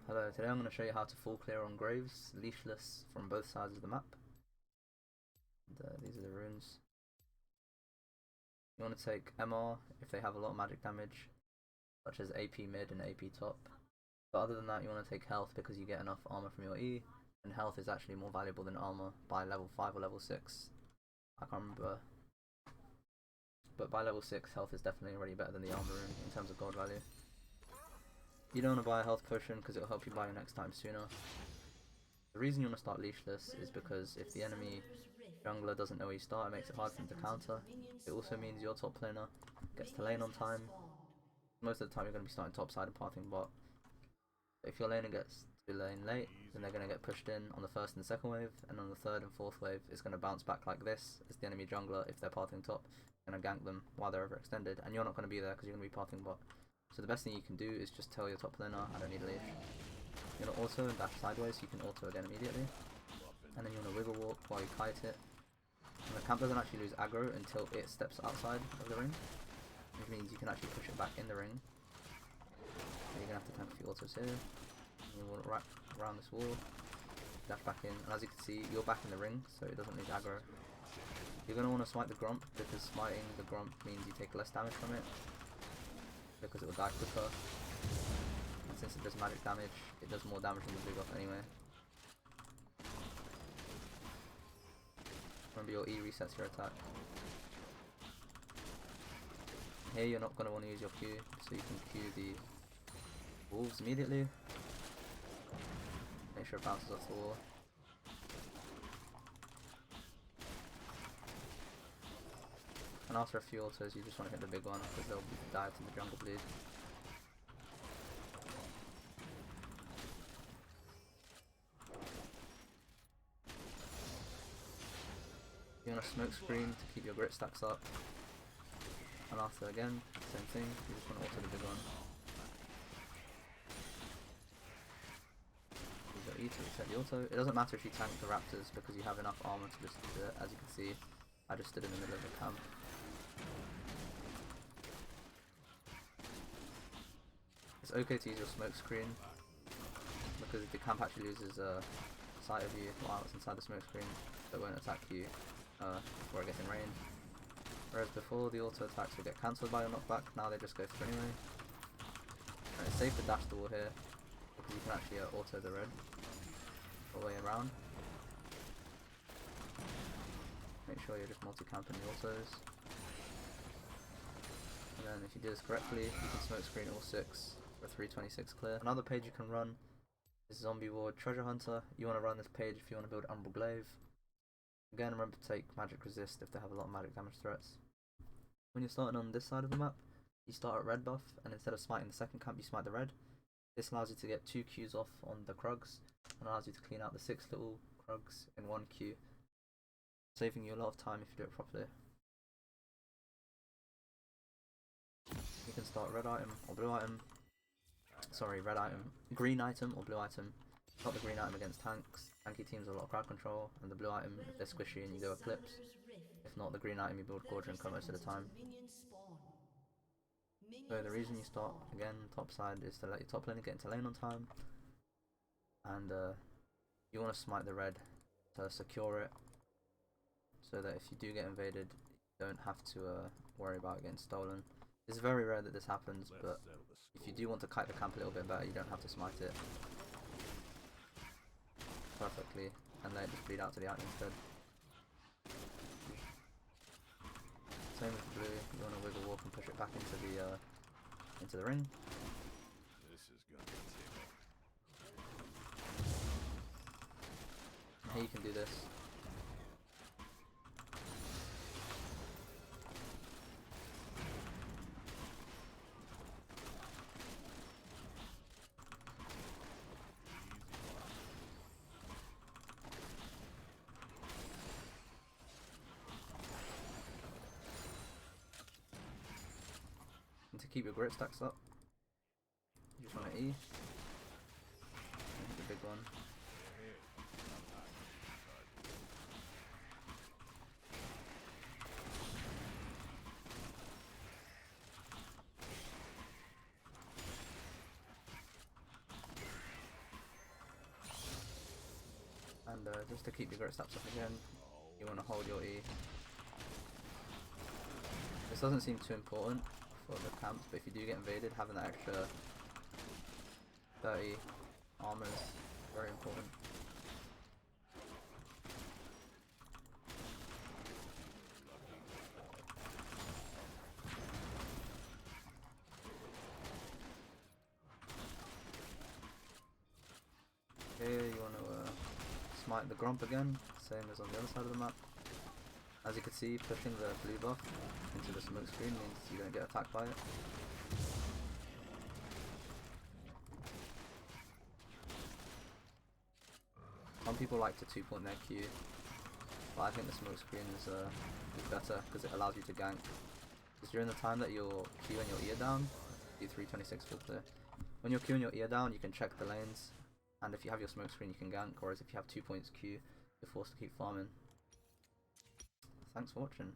Hello, today I'm going to show you how to full clear on graves, leashless from both sides of the map. And, these are the runes. You want to take MR if they have a lot of magic damage, such as AP mid and AP top. But other than that, you want to take health because you get enough armor from your E, and health is actually more valuable than armor by level 5 or level 6. I can't remember. But by level 6, health is definitely already better than the armor rune in terms of gold value. You don't want to buy a health potion because it will help you buy it next time sooner. The reason you want to start leashless is because if the enemy jungler doesn't know where you start, it makes it hard for them to counter. It also means your top laner gets to lane on time. Most of the time you're going to be starting top side and pathing bot. But if your laner gets to lane late, then they're going to get pushed in on the first and second wave, and on the third and fourth wave it's going to bounce back like this, as the enemy jungler, if they're pathing top, is going to gank them while they're overextended, and you're not going to be there because you're going to be pathing bot. So the best thing you can do is just tell your top laner, I don't need a leash. You're going to auto and dash sideways so you can auto again immediately. And then you want to wiggle walk while you kite it. And the camp doesn't actually lose aggro until it steps outside of the ring, which means you can actually push it back in the ring. So you're going to have to tank a few autos here. And you want to wrap around this wall, dash back in, and as you can see, you're back in the ring, so it doesn't lose aggro. You're going to want to smite the Grump, because smiting the Grump means you take less damage from it, because it will die quicker, and since it does magic damage, it does more damage than the blue buff anyway. Remember, your E resets your attack. Here you're not going to want to use your Q, so you can Q the wolves immediately. Make sure it bounces off the wall. And after a few autos, you just want to hit the big one because they'll die to the jungle bleed. You want a smoke screen to keep your grit stacks up. And after again, same thing, you just want to auto the big one. Use your E to reset the auto. It doesn't matter if you tank the raptors because you have enough armor to just do it. As you can see, I just stood in the middle of the camp. It's okay to use your smoke screen because the camp actually loses sight of you while it's inside the smoke screen, so it won't attack you before it gets in range. Whereas before, the auto attacks will get cancelled by your knockback, now they just go through anyway. And it's safe to dash the wall here because you can actually auto the red all the way around. Make sure you're just multi-camping the autos. And then if you do this correctly, you can smoke screen all 6 for 326 clear. Another page you can run is Zombie Ward Treasure Hunter. You want to run this page if you want to build Umbral Glaive. Again, remember to take magic resist if they have a lot of magic damage threats. When you're starting on this side of the map, you start at red buff, and instead of smiting the second camp, you smite the red. This allows you to get 2 Qs off on the Krugs, and allows you to clean out the 6 little Krugs in 1 Q, saving you a lot of time if you do it properly. You can start red item or blue item. Sorry, red item, green item or blue item. Not the green item against tanks. Tanky teams have a lot of crowd control, and the blue item if they're squishy and you go Eclipse. If not, the green item you build Gorge and most of the time. So the reason you start again top side is to let your top laner get into lane on time, and you want to smite the red to secure it, so that if you do get invaded, you don't have to worry about getting stolen. It's very rare that this happens, but if you do want to kite the camp a little bit better, you don't have to smite it perfectly and let it just bleed out to the item instead. Same with blue, you want to wiggle walk and push it back into the ring. This is gonna take And here you can do this. And to keep your grit stacks up, you just want to E. And hit the big one. And just to keep your grit stats up again, you want to hold your E. This doesn't seem too important for the camps, but if you do get invaded, having that extra 30 armor is very important. Okay, you want to smite the Grump again, same as on the other side of the map. As you can see, pushing the blue buff into the smoke screen means you don't get attacked by it. Some people like to 2-point their Q, but I think the smoke screen is better because it allows you to gank. Because during the time that your Q and your E are down, do 326 full clear. When your Q and your E are down, you can check the lanes, and if you have your smoke screen, you can gank. Whereas if you have 2 points Q, you're forced to keep farming. Thanks for watching.